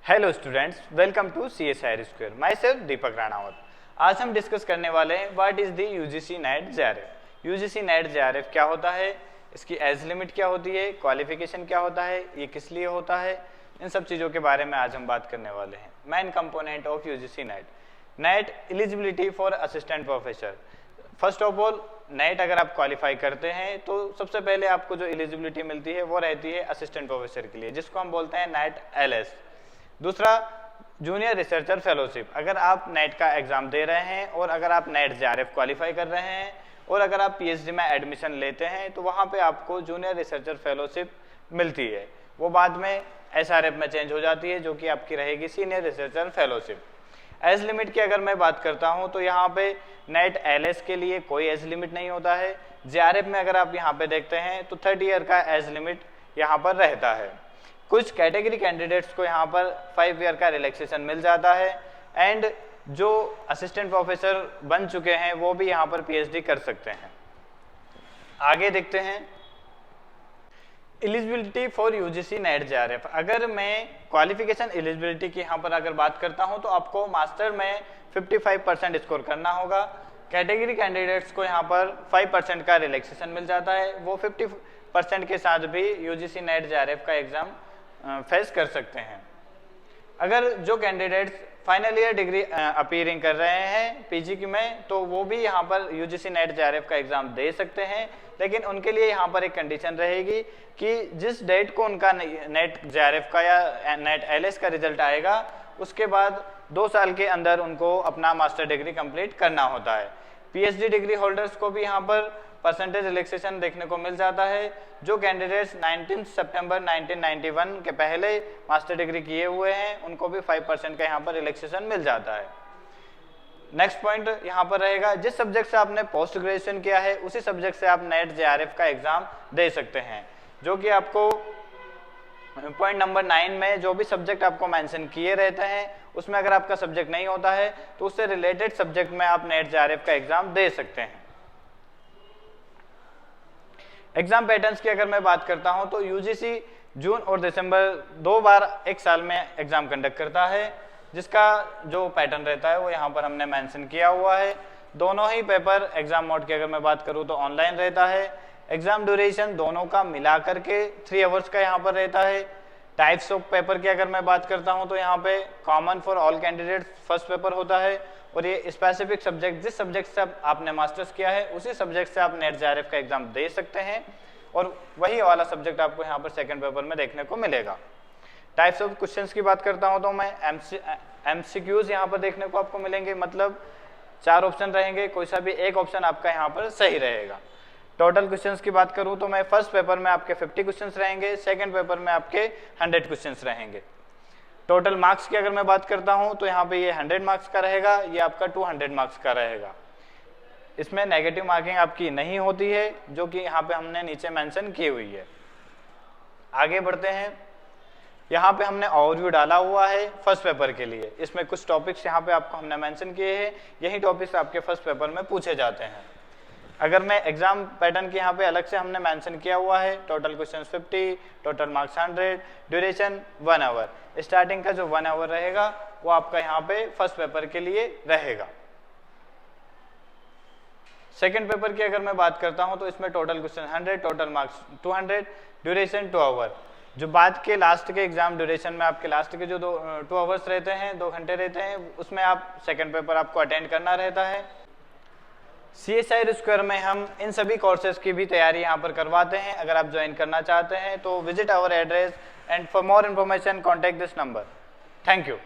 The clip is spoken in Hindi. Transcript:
Hello students, welcome to CSIR square. Myself Deepak Ranawat. आज हम डिस्कस करने वाले हैं what is the UGC NET JRF। UGC NET JRF क्या होता है, इसकी एज लिमिट क्या होती है, क्वालिफिकेशन क्या होता है, ये किस लिए होता है, इन सब चीज़ों के बारे में आज हम बात करने वाले हैं। Main component of UGC net eligibility for assistant professor. First of all, net अगर आप क्वालिफाई करते हैं तो सबसे पहले आपको जो एलिजिबिलिटी मिलती है वो रहती है असिस्टेंट प्रोफेसर के लिए, जिसको हम बोलते हैं नेट LS। दूसरा, जूनियर रिसर्चर फेलोशिप। अगर आप नेट का एग्जाम दे रहे हैं और अगर आप नेट JRF क्वालिफाई कर रहे हैं और अगर आप PhD में एडमिशन लेते हैं तो वहाँ पे आपको जूनियर रिसर्चर फेलोशिप मिलती है। वो बाद में SRF में चेंज हो जाती है, जो कि आपकी रहेगी senior researcher fellowship. Age limit की अगर मैं बात करता हूँ तो यहाँ पे नेट LS के लिए कोई एज लिमिट नहीं होता है। JRF में अगर आप यहाँ पे देखते हैं तो 30 ईयर का एज लिमिट यहाँ पर रहता है। कुछ कैटेगरी कैंडिडेट्स को यहाँ पर 5 ईयर का रिलैक्सेशन मिल जाता है एंड जो असिस्टेंट प्रोफेसर बन चुके हैं वो भी यहाँ पर PhD कर सकते हैं। आगे देखते हैं eligibility for UGC NET JRF। अगर मैं क्वालिफिकेशन एलिजिबिलिटी की यहाँ पर अगर बात करता हूँ तो आपको मास्टर में 55% स्कोर करना होगा। कैटेगरी कैंडिडेट्स को यहाँ पर 5% का रिलैक्सेशन मिल जाता है, वो 50% के साथ भी UGC नेट JRF का एग्जाम फेस कर सकते हैं। अगर जो candidates final year degree appearing कर रहे हैं PG की में, तो वो भी यहाँ पर UGC नेट JRF का एग्जाम दे सकते हैं, लेकिन उनके लिए यहाँ पर एक कंडीशन रहेगी कि जिस डेट को उनका नेट JRF का या नेट LS का रिजल्ट आएगा उसके बाद 2 साल के अंदर उनको अपना मास्टर डिग्री कंप्लीट करना होता है। PhD डिग्री होल्डर्स को भी यहाँ पर परसेंटेज रिलैक्सेशन देखने को मिल जाता है। जो कैंडिडेट्स 19 सितंबर 1991 के पहले मास्टर डिग्री किए हुए हैं उनको भी 5% का यहाँ पर रिलैक्सेशन मिल जाता है। नेक्स्ट पॉइंट यहाँ पर रहेगा, जिस सब्जेक्ट से आपने पोस्ट ग्रेजुएशन किया है उसी सब्जेक्ट से आप नेट JRF का एग्जाम दे सकते हैं, जो कि आपको पॉइंट नंबर 9 में जो भी सब्जेक्ट आपको मेंशन किए रहते हैं उसमें अगर आपका सब्जेक्ट नहीं होता है तो उससे रिलेटेड सब्जेक्ट में आप नेट JRF का एग्जाम दे सकते हैं। एग्जाम पैटर्न्स की अगर मैं बात करता हूं तो UGC जून और दिसंबर 2 बार एक साल में एग्जाम कंडक्ट करता है, जिसका जो पैटर्न रहता है वो यहाँ पर हमने मेंशन किया हुआ है। दोनों ही पेपर एग्जाम मोड की अगर मैं बात करूँ तो ऑनलाइन रहता है। एग्जाम ड्यूरेशन दोनों का मिला करके 3 आवर्स का यहाँ पर रहता है। टाइप्स ऑफ पेपर की अगर मैं बात करता हूँ तो यहाँ पे common for all candidates first paper होता है और ये स्पेसिफिक सब्जेक्ट, जिस सब्जेक्ट से आपने मास्टर्स किया है उसी सब्जेक्ट से आप नेट JRF का एग्जाम दे सकते हैं और वही वाला सब्जेक्ट आपको यहाँ पर सेकंड पेपर में देखने को मिलेगा। टाइप्स ऑफ क्वेश्चंस की बात करता हूँ तो मैं MCQs यहाँ पर देखने को आपको मिलेंगे, मतलब 4 ऑप्शन रहेंगे, कोई सा भी एक ऑप्शन आपका यहाँ पर सही रहेगा। टोटल क्वेश्चंस की बात करूँ तो मैं फर्स्ट पेपर में आपके 50 क्वेश्चंस रहेंगे, सेकंड पेपर में आपके 100 क्वेश्चंस रहेंगे। टोटल मार्क्स की अगर मैं बात करता हूं तो यहाँ पे ये 100 मार्क्स का रहेगा, ये आपका 200 मार्क्स का रहेगा। इसमें नेगेटिव मार्किंग आपकी नहीं होती है, जो कि यहाँ पे हमने नीचे मेंशन की हुई है। आगे बढ़ते हैं, यहाँ पे हमने ओवरव्यू डाला हुआ है फर्स्ट पेपर के लिए। इसमें कुछ टॉपिक्स यहाँ पे आपको हमने मेंशन किए हैं, यही टॉपिक्स आपके फर्स्ट पेपर में पूछे जाते हैं। अगर मैं एग्जाम पैटर्न के यहाँ पे अलग से हमने मेंशन किया हुआ है, total questions 50, total marks 100, duration 1 hour. Starting का जो 1 आवर रहेगा वो आपका यहाँ पे फर्स्ट पेपर के लिए रहेगा। सेकंड पेपर की अगर मैं बात करता हूँ तो इसमें total question 100, total marks 200, duration 2 hour. जो बाद के लास्ट के एग्जाम ड्यूरेशन में आपके लास्ट के जो 2 आवर्स रहते हैं, 2 घंटे रहते हैं, उसमें आप सेकेंड पेपर आपको अटेंड करना रहता है। CSIR स्क्वायर में हम इन सभी कोर्सेज की भी तैयारी यहाँ पर करवाते हैं। अगर आप ज्वाइन करना चाहते हैं तो visit our address and for more information contact this number. Thank you.